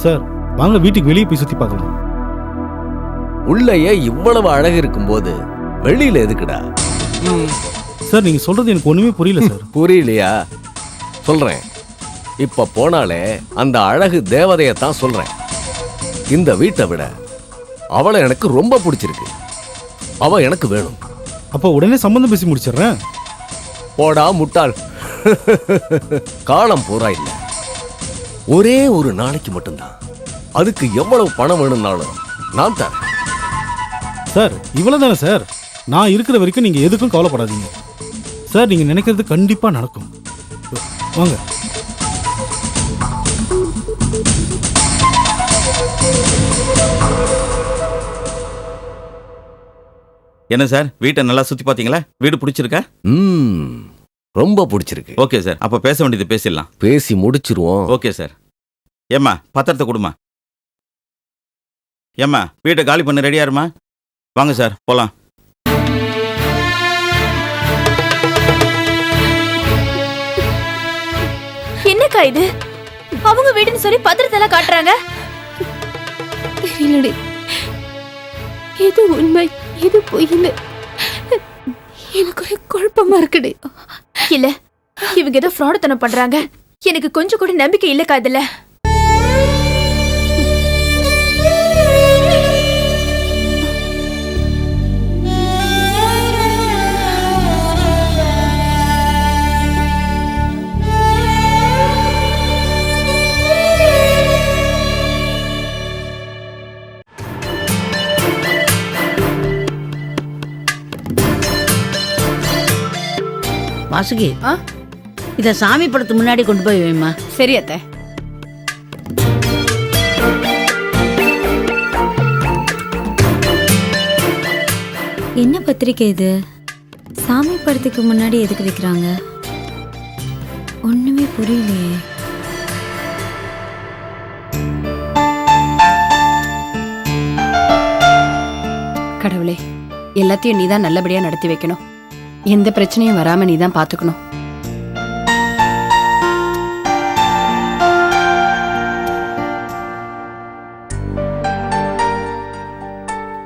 Sir வாங்க வீட்டுக்கு வெளியே போய் சுத்தி பார்க்கலாம். உள்ளேயே இவ்வளவு அழகு இருக்கும்போது வெளியில எதுக்குடா? சார் நீங்க சொல்றது எனக்கு ஒண்ணுமே புரியல சார். புரியலையா? சொல்றேன். இப்ப போனாலே அந்த அழகு தேவதையத்தான் சொல்றேன். இந்த வீட்டை விட அவளை எனக்கு ரொம்ப பிடிச்சிருக்கு. அவ எனக்கு வேணும். அப்ப உடனே சம்பந்தம் பேசி முடிச்சிடுறேன். போடா முட்டாள். காலம் பூரா இல்ல, ஒரே ஒரு நாளைக்கு மட்டும்தான். அதுக்கு எவ்வளவு பணம் வேணும்னாலும் நான் தரேன். சார் இவ்வளவுதானே சார்? நான் இருக்கிற வரைக்கும் நீங்க எதுக்கும் கவலைப்படாதீங்க சார். நீங்க நினைக்கிறது கண்டிப்பா நடக்கும். வாங்க. என்ன சார், வீட்டை நல்லா சுத்தி பாத்தீங்களா? வீடு பிடிச்சிருக்கா? ரொம்ப பிடிச்சிருக்கு. ஓகே சார், அப்ப பேச வேண்டியது பேசிடலாம். பேசி முடிச்சிருவோம். Okay sir. ஏம்மா பத்திரத்தை கொடுமா. ஏம்மா வீட்டை காலி பண்ண ரெடியா இருமா. வாங்க சார் போலாம். என்னக்கா இது? அவங்க வீடுன்னு சொல்லி பத்திரத்தெல்லாம் காட்டுறாங்க. தெரியலடி, இது உண்மை இது பொய்ன்னு எனக்கு ஒரு குழப்பமா இருக்குடி. இல்ல இவங்க ஏதோ ஃப்ராடுத்தனம் பண்றாங்க. எனக்கு கொஞ்சம் கூட நம்பிக்கை இல்லக்கா இதுல. வாசுகி, இத சாமி படத்து முன்னாடி கொண்டு போய் வைமா. சரி அத்தை. என்ன பத்திரிக்கை இது? சாமி படத்துக்கு முன்னாடி எதுக்கு வைக்கிறாங்க? ஒண்ணுமே புரியலையே. கடவுளே, எல்லாத்தையும் நீதான் நல்லபடியா நடத்தி வைக்கணும். எந்த பிரச்சனையும் வராம நீதான் பாத்துக்கணும்.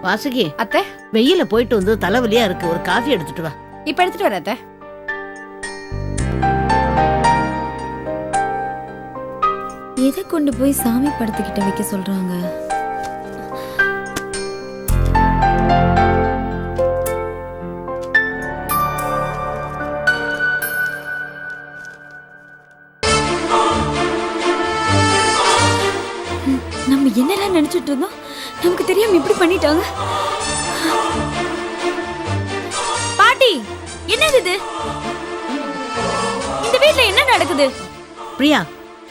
வாசுகி, அத்தை வெயில போயிட்டு வந்து தலைவலியா இருக்கு, ஒரு காஃபி எடுத்துட்டு வா. இப்ப எடுத்துட்டு வர அத்தை. எதை கொண்டு போய் சாமி படத்துக்கிட்ட வைக்க சொல்றாங்க? நம்ம என்னெல்லாம் நினைச்சிட்டு இருந்தோம், நமக்கு தெரியாம இப்படி பண்ணிட்டாங்க. பாட்டி என்னது இது? இந்த வீட்ல என்ன நடக்குது? பிரியா,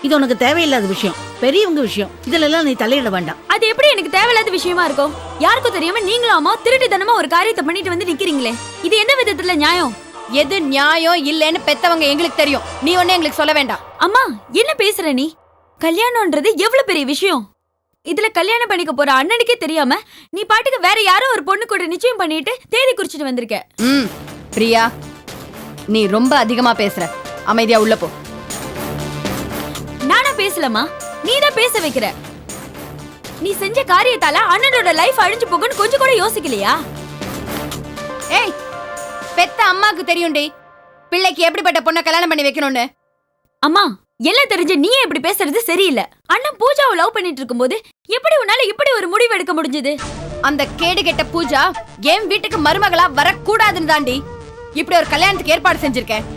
இது உனக்கு தேவையில்லாத விஷயம், பெரியவங்க விஷயம். இதுல எல்லாம் நீ தலையிட வேண்டாம். அது எப்படி எனக்கு தேவையில்லாத விஷயமா இருக்கும்? யாருக்கும் தெரியாம நீங்களும் அம்மா திருட்டுத்தனமா ஒரு காரியத்தை பண்ணிட்டு வந்து நிக்கிறீங்களே, இது எந்த விதத்துல நியாயம்? எது நியாயம் இல்லைன்னு பெத்தவங்க எங்களுக்கு தெரியும். நீ ஒண்ணு எங்களுக்கு சொல்ல வேண்டாம். அம்மா என்ன பேசுற நீ? கல்யாணம்ன்றது எவ்வளவு பெரிய விஷயம். இதுல கல்யாணம் பண்ணிக்க போற அண்ணனுக்கே தெரியாம நீ பாட்டுக்கு வேற யாரோ ஒரு பொண்ணு கூட நிச்சயம் பண்ணிட்டு தேதி குறிச்சிட்டு வந்திருக்க. பிரியா, நீ ரொம்ப அதிகமா பேசுற. அமைதியா உள்ள போ. நானா பேசலமா, நீதான் பேச வைக்கிற. நீ செஞ்ச காரியத்தால அண்ணனோட லைஃப் அழிஞ்சு போகுன்னு கொஞ்சம் கூட யோசிக்கலையா? ஏய், பெத்த அம்மாக்கு தெரியும்டி பிள்ளைக்கு எப்படிப்பட்ட பொண்ணை கல்யாணம் பண்ணி வைக்கணும்னு. அம்மா எல்லாம் தெரிஞ்சு நீ இப்படி பேசுறது சரியில்லை. அண்ணன் பூஜாவை லவ் பண்ணிட்டு இருக்கும்போது எப்படி உன்னால இப்படி ஒரு முடிவு எடுக்க முடிஞ்சது? அந்த கேடு கெட்ட பூஜா என் வீட்டுக்கு மருமகளா வரக்கூடாதுன்னு தாண்டி இப்படி ஒரு கல்யாணத்துக்கு ஏற்பாடு செஞ்சிருக்கேன்.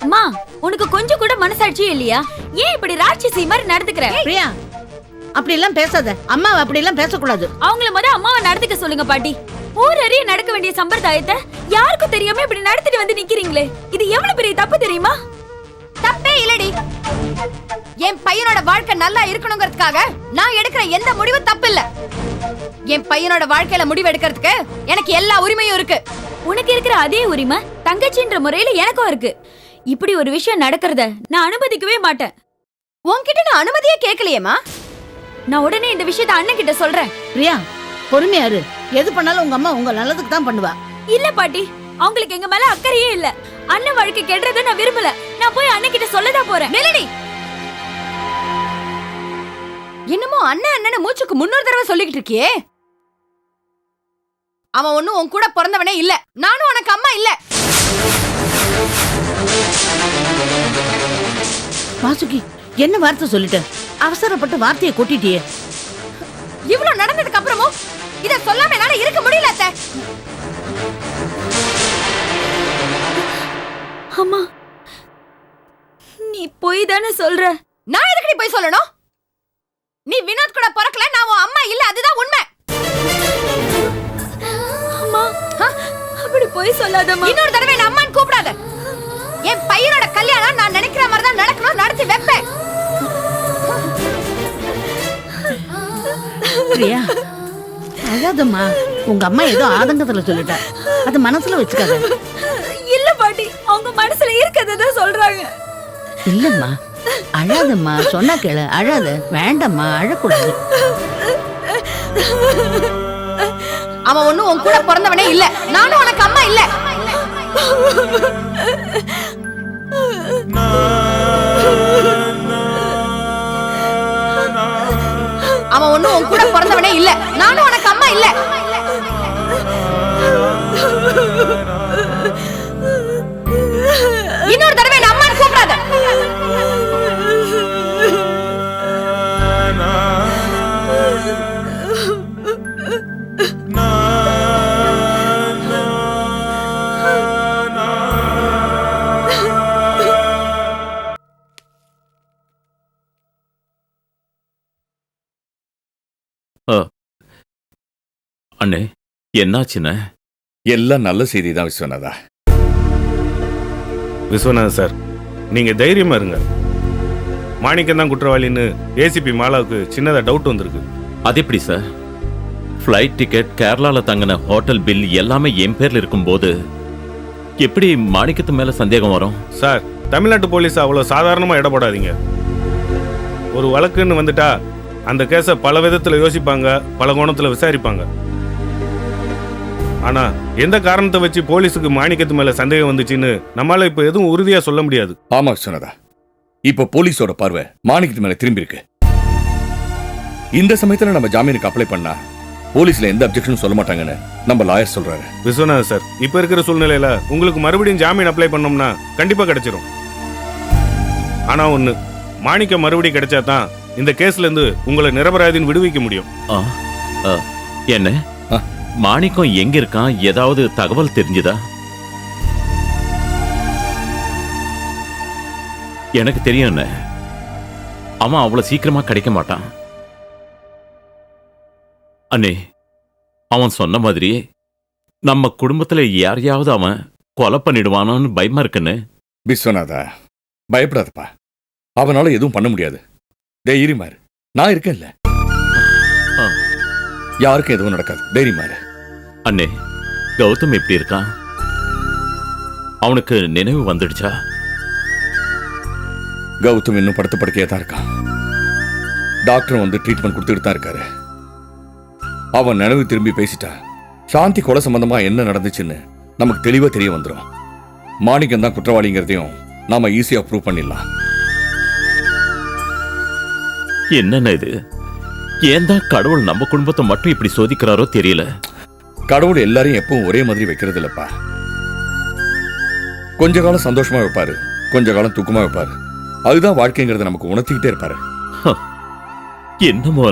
அம்மா உனக்கு கொஞ்சம் கூட மனசாட்சியே இல்லையா? ஏன் இப்படி ராட்சசி மாதிரி நடந்துக்கிற? பிரியா, அப்படி எல்லாம் பேசாத. அம்மாவை அப்படி எல்லாம் பேசக்கூடாது. அவங்கள முத அம்மாவை நடந்துக்க சொல்லுங்க பாட்டி. ஊர் அறிய நடக்க வேண்டிய சம்பிரதாயத்தை யாருக்கும் தெரியாம இப்படி நடத்திட்டு வந்து நிக்கிறீங்களே, இது எவ்வளவு பெரிய தப்பு தெரியுமா? தப்பே இல்லடி. என் பையனோட வாழ்க்கை நல்லா இருக்கணுங்கிறதுக்காக நான் எடுக்கிற எந்த முடிவும் தப்பு இல்ல. என் பையனோட வாழ்க்கையில முடிவு எடுக்கிறதுக்கு எனக்கு எல்லா உரிமையும் இருக்கு. உனக்கு இருக்கிற அதே உரிமை தங்கச்சின்ற முறையில எனக்கும் இருக்கு. இப்படி ஒரு விஷயம் நடக்கிறத நான் அனுமதிக்கவே மாட்டேன். உன்கிட்ட நான் அனுமதியே கேட்கலையேமா. நான் உடனே இந்த விஷயத்த அண்ணன் கிட்ட சொல்றேன். பிரியா, பொறுமையா இரு. எது பண்ணாலும் உங்க அம்மா உங்க நல்லதுக்கு தான் பண்ணுவா. இல்ல பாட்டி, அவங்களுக்கு எங்க மேல அக்கறையே இல்ல. அண்ணன் வாழ்க்கை கெடுறத நான் விரும்பல. நான் போய் அண்ணன் கிட்ட சொல்லதான் போறேன். நிலடி, என்னமோ அண்ணன் அண்ணன் மூச்சுக்கு 300 தடவை சொல்லிக்கிட்டு இருக்கியே. அவன் ஒண்ணும் உன் கூட பிறந்தவனே இல்ல. நானும் உனக்கு அம்மா இல்ல. வாசுகி, என்ன வார்த்தை சொல்லிட்ட? அவசரப்பட்டு வார்த்தையை கொட்டிட்டியே. இவ்வளவு நடந்ததுக்கு அப்புறமும் இத சொல்லாம என்னால இருக்க முடியல அத்தை. அம்மா, நீ போய் தானே சொல்ற. நான் எதுக்கு போய் சொல்லணும்? நீ வினோத் கூட பிறக்கல, நான் உன் அம்மா இல்ல, அதுதான் உண்மை. அம்மா, அப்படி போய் சொல்லாதம்மா. இன்னொரு தடவை என்ன அம்மான்னு கூப்பிடாத. என் பையனோட கல்யாணம் நான் நினைக்கிற மாதிரி தான் நடக்கணும், நடத்தி வைப்பேன். பிரியா, அழாதம்மா. உங்க அம்மா ஏதோ ஆதங்கத்துல சொல்லிட்டா, அது மனசுல வச்சுக்காத. இல்ல பாட்டி, அவங்க மனசுல இருக்கதான் சொல்றாங்க. இல்லம்மா, அழாதம்மா. சொன்னா கேளு, அழாத. வேண்டாம்மா, அழக்கூடாது. அவன் ஒண்ணும் உன் கூட பிறந்தவனே இல்ல. நானும் உனக்கு அம்மா இல்ல. அவன் ஒண்ணும் உன் கூட பிறந்தவனே இல்ல. நானும் உனக்கு அம்மா இல்ல. இன்னொரு தடவை என்ன அம்மான்னு கூப்பிடாத. அண்ணே, என்னாச்சுண்ணே? எல்லாம் நல்ல செய்தி தான் விஸ்வநாதா. விஸ்வநாதன் சார், நீங்க தைரியமா இருங்க. மாணிக்கம் தான் குற்றவாளின்னு ஏசிபி மாலாவுக்கு சின்னதா டவுட் வந்திருக்கு. அது எப்படி சார்? ஃப்ளைட் டிக்கெட், கேரளால தங்கின ஹோட்டல் பில் எல்லாமே என் பேர்ல இருக்கும்போது எப்படி மாணிக்கத்து மேல சந்தேகம் வரும்? சார், தமிழ்நாட்டு போலீஸ் அவ்வளவு சாதாரணமா இடப்படாதீங்க. ஒரு வழக்குன்னு வந்துட்டா அந்த கேஸை பல விதத்துல யோசிப்பாங்க, பல கோணத்துல விசாரிப்பாங்க. ஆனா எந்த காரணத்தை வச்சு போலீஸுக்கு மாணிக்கத்து மேல சந்தேகம் வந்துச்சுன்னு நம்மளால இப்ப எதுவும் உறுதியா சொல்ல முடியாது. ஆமா விஸ்வநாதா, இப்ப போலீஸோட பார்வை மாணிக்கத்து மேல திரும்பி இருக்கு. இந்த சமயத்துல நம்ம ஜாமீனுக்கு அப்ளை பண்ணா போலீஸ்ல எந்த அப்ஜெக்ஷனும் சொல்ல மாட்டாங்கன்னு நம்ம லாயர் சொல்றாரு. விஸ்வநாதன் சார், இப்ப இருக்கிற சூழ்நிலையில உங்களுக்கு மறுபடியும் ஜாமீன் அப்ளை பண்ணோம்னா கண்டிப்பா கிடைச்சிரும். ஆனா ஒண்ணு, மாணிக்கம் மறுபடியும் கிடைச்சா தான் இந்த கேஸ்ல இருந்து உங்களை நிரபராதின்னு விடுவிக்க முடியும். என்ன மாணிக்கம் எங்க இருக்கான்? ஏதாவது தகவல் தெரிஞ்சுதா? எனக்கு தெரியும், அவன் அவ்வளவு சீக்கிரமா கிடைக்க மாட்டான். அண்ணே, அவன் சொன்ன மாதிரி நம்ம குடும்பத்துல யாரையாவது அவன் கொலை பண்ணிடுவானோன்னு பயமா இருக்குன்னு. விஸ்வநாதா, பயப்படாதப்பா. அவனால எதுவும் பண்ண முடியாது. தைரியமாரு, நான் இருக்கேன்ல. யாருக்கும் எதுவும் நடக்காது, தைரியமாரு. அண்ணே, கௌதம் எப்படி இருக்கான்? அவனுக்கு நினைவு வந்துடுச்சா? கௌதம் இன்னும் படுத்த படுக்கையா தான் இருக்கான். டாக்டர் வந்து ட்ரீட்மெண்ட் கொடுத்துட்டு தான் இருக்காரு. அவன் நினைவு திரும்பி பேசிட்டா சாந்தி கொலை சம்பந்தமா என்ன நடந்துச்சுன்னு நமக்கு தெளிவா தெரிய வந்துடும். மாணிக்கம் தான் குற்றவாளிங்கிறதையும் நாம ஈஸியா ப்ரூவ் பண்ணிடலாம். என்னென்ன இது? ஏன் தான் கடவுள் நம்ம குடும்பத்தை மட்டும் இப்படி சோதிக்கிறாரோ தெரியல. கடவுள் எல்லாரையும் எப்பவும் ஒரே மாதிரி வைக்கிறது இல்லப்பா. கொஞ்ச காலம் சந்தோஷமா வைப்பாரு, கொஞ்ச காலம் துக்கமா வைப்பாரு. அதுதான் வாழ்க்கைங்கிறத நமக்கு உணர்த்திக்கிட்டே இருப்பாரு. என்னமோ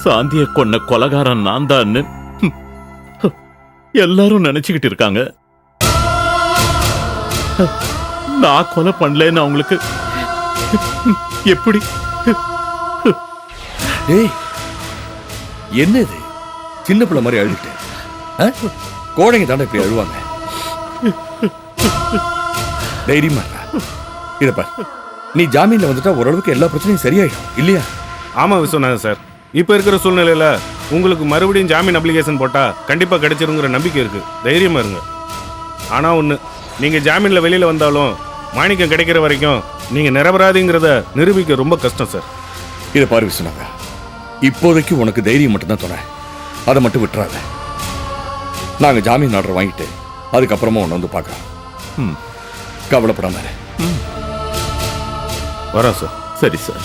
சாந்திய கொன்ன கொலகாரன் நான் தான் எல்லாரும் நினைச்சுக்கிட்டு இருக்காங்க. நான் கொலை பண்ணலன்னு அவங்களுக்கு எப்படி? ஏய், என்ன இது? சின்ன பிள்ளை மாதிரி அழுதுட்டு கோடைங்க தானே இப்படி அழுவாங்க. தைரியமா இதப்பா, நீ ஜாமீன்ல வந்துட்டா ஓரளவுக்கு எல்லா பிரச்சனையும் சரியாயிடும் இல்லையா? ஆமா விஸ்வநாதன் சார், இப்ப இருக்கிற சூழ்நிலையில உங்களுக்கு மறுபடியும் ஜாமீன் அப்ளிகேஷன் போட்டா கண்டிப்பா கிடைச்சிருங்கிற நம்பிக்கை இருக்கு. தைரியமா இருங்க. ஆனா ஒண்ணு, நீங்க ஜாமீன்ல வெளியில வந்தாலும் மாணிக்கம் கிடைக்கிற வரைக்கும் நீங்க நிரபராதிங்கிறத நிரூபிக்க ரொம்ப கஷ்டம் சார். இதை பாரு விஸ்வநாதா, இப்போதைக்கு உனக்கு தைரியம் மட்டும்தான் தோண, அதை மட்டும் விட்டுறாத. நாங்க ஜாமீன் ஆர்டர் வாங்கிட்டு அதுக்கப்புறமா உன்னை வந்து பார்க்கலாம். கவலைப்படாம வரோம் சார். சரி சார்.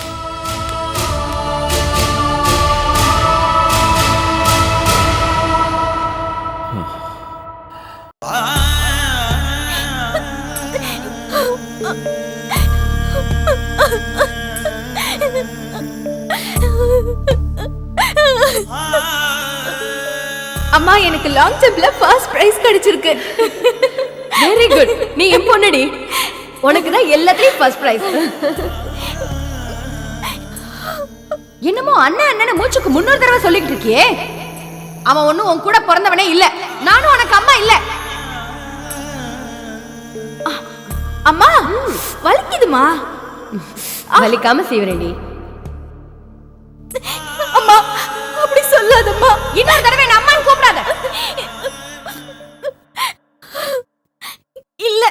அம்மா எனக்கு லாங் ஜம்ப்ல ஃபர்ஸ்ட் பிரைஸ் கிடைச்சிருக்கு. Very good. நீ என் பொண்ணுடி. உனக்கு தான் எல்லாத்துலயும் ஃபர்ஸ்ட் பிரைஸ். என்னமோ அண்ணன் அண்ணன் மூச்சுக்கு 300 தடவை சொல்லிட்டு இருக்கியே. அவன் ஒண்ணும் உன் கூட பிறந்தவனே இல்ல. நானும் உனக்கு அம்மா இல்ல. அம்மா வலிக்குதுமா. வலிக்காம செய்வரேண்டி. அம்மா அப்படி சொல்லாதம்மா. இன்னொரு தடவை என்ன அம்மான்னு கூப்பிடாத. இல்ல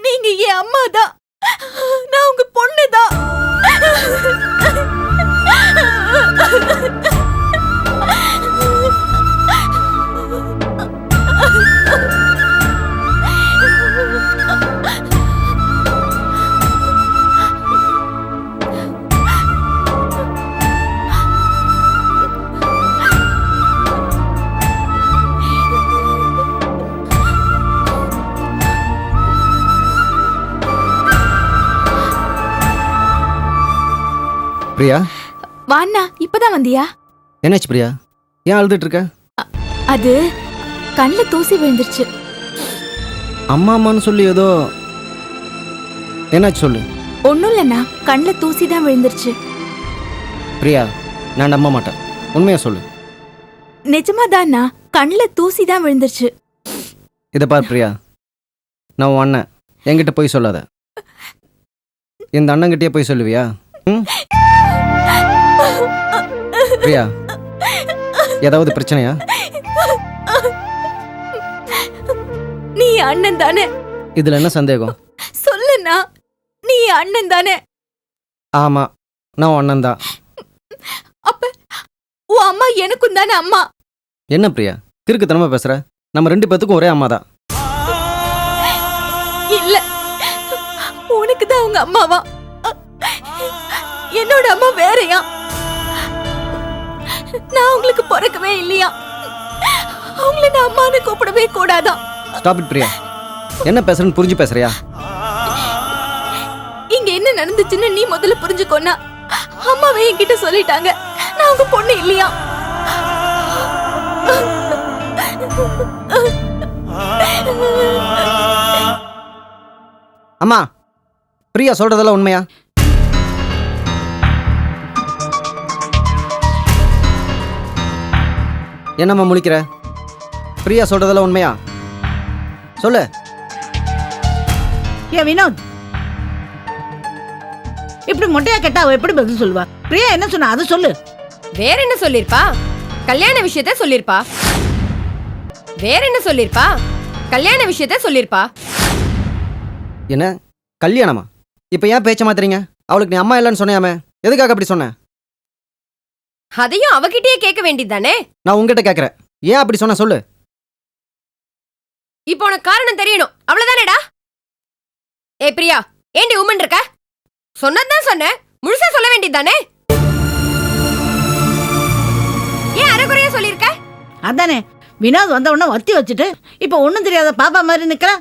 நீங்க என் அம்மா தான். நான் உங்க பொண்ணு தான். பிரியா, வாண்ணா இப்பதான் வந்தியா? என்னாச்சு பிரியா? ஏன் அழுதுட்டு இருக்க? அது கண்ணுல தூசி விழுந்துருச்சு. அம்மா அம்மான்னு சொல்லி ஏதோ என்னாச்சு சொல்லு. ஒண்ணும் இல்லண்ணா, கண்ணுல தூசி தான் விழுந்துருச்சு. பிரியா, நான் நம்ப மாட்டேன். உண்மையா சொல்லு. நிஜமாதாண்ணா, கண்ணுல தூசி தான் விழுந்துருச்சு. இதை பார் பிரியா, நான் உன் அண்ணன், என்கிட்ட போய் சொல்லாத. இந்த அண்ணங்கிட்டயே போய் சொல்லுவியா? ம்? பிரியா, ஏதாவது பிரச்சனையா? நீ அண்ணன் தானே? இதுல என்ன சந்தேகம்? சொல்லுண்ணா, நீ அண்ணன் தானே? ஆமா, நான் உன் அண்ணன் தான். அப்ப உன் அம்மா எனக்கும் தானே அம்மா? என்ன பிரியா கிறுக்குத்தனமா பேசுற? நம்ம 2 பேத்துக்கும் ஒரே அம்மா தான். இல்ல, உனக்கு தான் உங்க அம்மாவா? என்னோட அம்மா வேறயா? நான் உங்களுக்கு பிறக்கவே இல்லையா? அவங்கள நான் அம்மான்னு கூப்பிடவே கூடாதான். Stop it Priya. என்ன பேசுறன்னு புரிஞ்சு பேசுறியா? இங்க என்ன நடந்துச்சுன்னு நீ முதல்ல புரிஞ்சுக்கோனா. அம்மாவே என்கிட்ட சொல்லிட்டாங்க, நான் உங்க பொண்ணு இல்லையா. அம்மா, பிரியா சொல்றதெல்லாம் உண்மையா? என்னம்மா முழிக்கிற? பிரியா சொல்றதெல்லாம் உண்மையா? சொல்லு. ஏ வினோத், இப்படி மொட்டையா கேட்டா அவ எப்படி பதில் சொல்லுவா? பிரியா என்ன சொன்னா அது சொல்லு. வேற என்ன சொல்லிருப்பா? கல்யாண விஷயத்த சொல்லிருப்பா. வேற என்ன சொல்லிருப்பா? கல்யாண விஷயத்த சொல்லிருப்பா. என்ன கல்யாணமா? இப்ப ஏன் பேச்ச மாத்துறீங்க? அவளுக்கு நீ அம்மா இல்லைன்னு சொன்னியாமே, எதுக்காக அப்படி சொன்ன? அதையும் அவகிட்டயே கேட்க வேண்டியதானே? நான் உங்ககிட்ட கேக்குறேன், ஏன் அப்படி சொன்ன சொல்லு. இப்போ உனக்கு காரணம் தெரியணும், அவ்வளவுதானேடா? ஏ பிரியா, ஏண்டி உமன் இருக்க? சொன்னதுதான் சொன்ன, முழுசா சொல்ல வேண்டியதானே? ஏன் அரைகுறையா சொல்லிருக்க? அதானே, வினோத் வந்த உடனே வத்தி வச்சுட்டு இப்ப ஒண்ணும் தெரியாத பாப்பா மாதிரி நிக்கிற.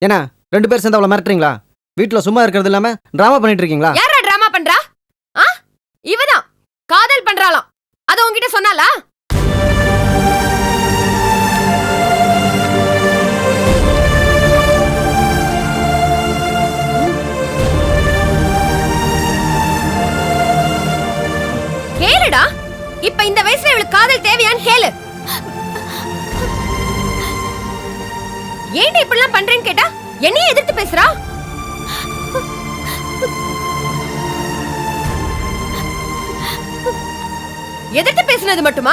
என்ன 2 பேர் சேர்ந்து அவளை மிரட்டுறீங்களா? வீட்டுல சும்மா இருக்கிறது இல்லாம டிராமா பண்ணிட்டு இருக்கீங்களா? யாரா டிராமா பண்றா? இவதான் காதல் பண்றாளாம். அது உன்கிட்ட சொன்னாலா? கேளுடா, இப்ப இந்த வயசுல இவளுக்கு காதல் தேவையான்னு கேளு. ஏன்டா இப்படிலாம் பண்றேன்னு கேட்டா என்னையே எதிர்த்து பேசுறா. எதிர்த்து பேசுனது மட்டுமா?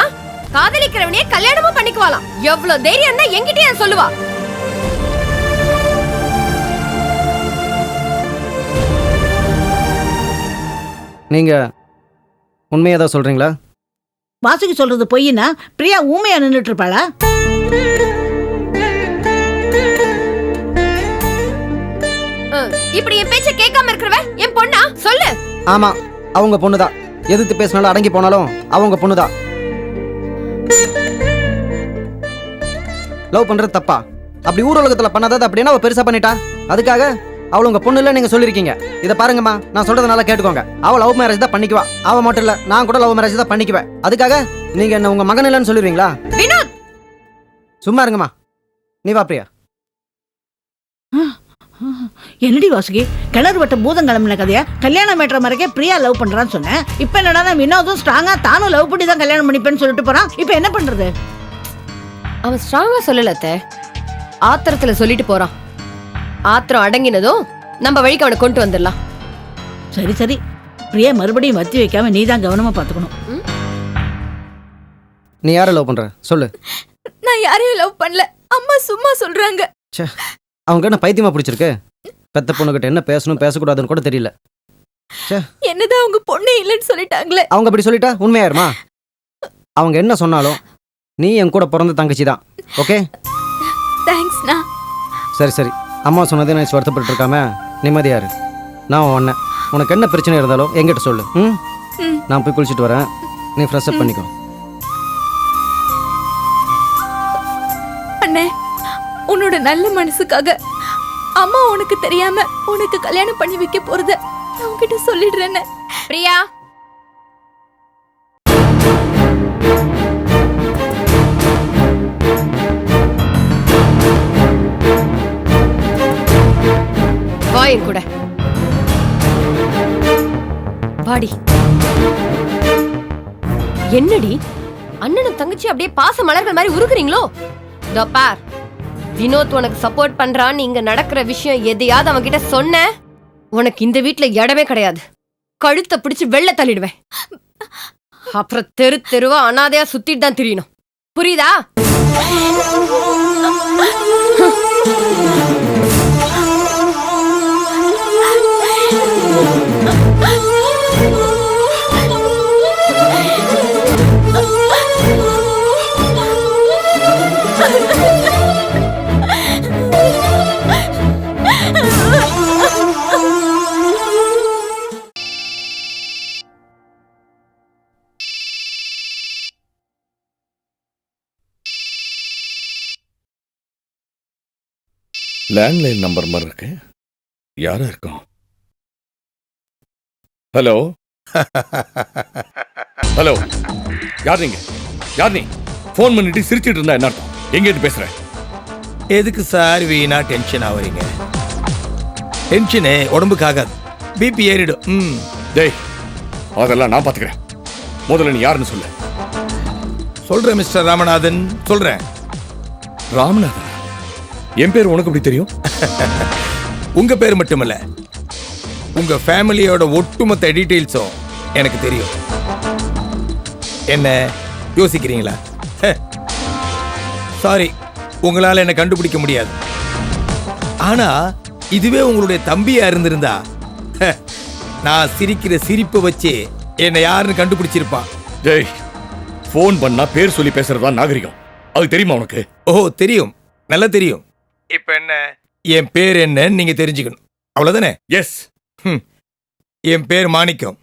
காதலிக்கிறவனே கல்யாணமும் பண்ணிக்குவாளாம். எவ்வளவு தைரியம் தான் என்கிட்டயே சொல்லுவா. நீங்க உண்மையா தான் சொல்றீங்களா? வாசுகி சொல்றது பொய்னா பிரியா ஊமையா நின்னுட்டு இருப்பாளா? இப்படி என் பேச்ச கேட்காம இருக்கிறவ என் பொண்ணா? சொல்லு. ஆமா, அவங்க பொண்ணுதான். எதிர்த்து பேசினாலும் அடங்கி போனாலும் அவங்க பொண்ணுதான். லவ் பண்றது தப்பா? அப்படி ஊர் உலகத்துல பண்ணாத அப்படின்னா அவ பெருசா பண்ணிட்டா, அதுக்காக அவள் உங்க பொண்ணு இல்லை நீங்க சொல்லியிருக்கீங்க. இதை பாருங்கம்மா, நான் சொல்றதை நல்லா கேட்டுக்கோங்க. அவள் லவ் மேரேஜ் தான் பண்ணிக்குவா. அவ மட்டும் இல்ல, நான் கூட லவ் மேரேஜ் தான் பண்ணிக்குவேன். அதுக்காக நீங்க என்ன உங்க மகன் இல்லைன்னு சொல்லிடுவீங்களா? வினோத், சும்மா இருங்கம்மா. நீ வா பிரியா. என்னடி வாசுகி, கிணறு வட்ட பூதம் கிளம்பின கதையா? கல்யாணம் மேட்ற மாதிரிக்கே பிரியா லவ் பண்றான்னு சொன்னேன். இப்ப என்னடா வினோதும் ஸ்ட்ராங்கா தானும் லவ் பண்ணி தான் கல்யாணம் பண்ணிப்பேன்னு சொல்லிட்டு போறான். இப்ப என்ன பண்றது? அவன் ஸ்ட்ராங்கா சொல்லல அத்தை, ஆத்திரத்துல சொல்லிட்டு போறான். ஆத்திரம் அடங்கினதும் நம்ம வழிக்கு அவனை கொண்டு வந்துடலாம். சரி சரி, பிரியா மறுபடியும் வத்தி வைக்காம நீ தான் கவனமா பாத்துக்கணும். நீ யாரை லவ் பண்ற சொல்லு. நான் யாரையும் லவ் பண்ணல, அம்மா சும்மா சொல்றாங்க. ச்சே, அவங்க என்ன பைத்தியமா பிடிச்சிருக்கு? பெத்த பொண்ணுகிட்ட என்ன பேசணும் பேசக்கூடாதுன்னு கூட தெரியல. ச்சே, என்னதான் அவங்க பொண்ணே இல்லைன்னு சொல்லிட்டாங்களே. அவங்க அப்படி சொல்லிட்டா உண்மையாயிருமா? அவங்க என்ன சொன்னாலும் நீ என் கூட பிறந்த தங்கச்சி தான். ஓகே, தேங்க்ஸ்ண்ணா. சரி சரி, அம்மா சொன்னதே நான் வருத்தப்பட்டு இருக்காம நிம்மதியாரு. நான் உன் அண்ணன், உனக்கு என்ன பிரச்சனை இருந்தாலும் என்கிட்ட சொல்லு. ம், நான் போய் குளிச்சுட்டு வரேன், நீ ஃப்ரெஷ் அப் பண்ணிக்கோ. அண்ணே, உன்னோட நல்ல மனசுக்காக அம்மா உனக்கு தெரியாம உனக்கு கல்யாணம் பண்ணி வைக்க போறத நான் உன்கிட்ட சொல்லிடுறேன்னு. பிரியா, வாயின் கூட வாடி. என்னடி அண்ணனும் தங்கச்சி அப்படியே பாச மலர்கள் மாதிரி உருக்குறீங்களோ? இதோ பார், வினோத் உனக்கு சப்போர்ட் பண்றான்னு இங்க நடக்கிற விஷயம் எதையாவது அவன் கிட்ட சொன்ன, உனக்கு இந்த வீட்டுல இடமே கிடையாது. கழுத்தை பிடிச்சு வெள்ள தள்ளிடுவேன். அப்புறம் தெரு தெருவா அனாதையா சுத்திட்டு தான் திரியணும். புரியுதா? லேண்ட்லைன் நம்பர் மாதிரி இருக்கு. யாரா இருக்கும்? ஹலோ ஹலோ, யார் நீங்க? யார் நீ? ஃபோன் பண்ணிட்டு சிரிச்சிட்டு இருந்தா என்ன அர்த்தம்? எங்கேருந்து பேசுற? எதுக்கு சார் வீணா டென்ஷன் ஆவறீங்க? டென்ஷனு உடம்புக்காகாது, பிபி ஏறிடும். டேய், அதெல்லாம் நான் பாத்துக்கிறேன். முதல்ல நீ யாருன்னு சொல்லு. சொல்றேன் மிஸ்டர் ராமநாதன், சொல்றேன். ராமநாதன்? என் பேர் உனக்கு எப்படி தெரியும்? உங்க பேர் மட்டுமல்ல, உங்க ஃபேமிலியோட ஒட்டுமொத்த டீடைல்ஸும் எனக்கு தெரியும். என்ன யோசிக்கிறீங்களா? சாரி, உங்களால என்ன கண்டுபிடிக்க முடியாது. ஆனா இதுவே உங்களுடைய தம்பியா இருந்திருந்தா நான் சிரிக்கிற சிரிப்பை வச்சு என்ன யாருன்னு கண்டுபிடிச்சிருப்பான். டேய், ஃபோன் பண்ணா பேர் சொல்லி பேசுறதா நாகரிகம். அது தெரியுமா உனக்கு? ஓ, தெரியும், நல்லா தெரியும். இப்ப என்ன, என் பேர் என்னன்னு நீங்க தெரிஞ்சுக்கணும், அவ்வளவுதானே? எஸ். என் பேர் மாணிக்கம்.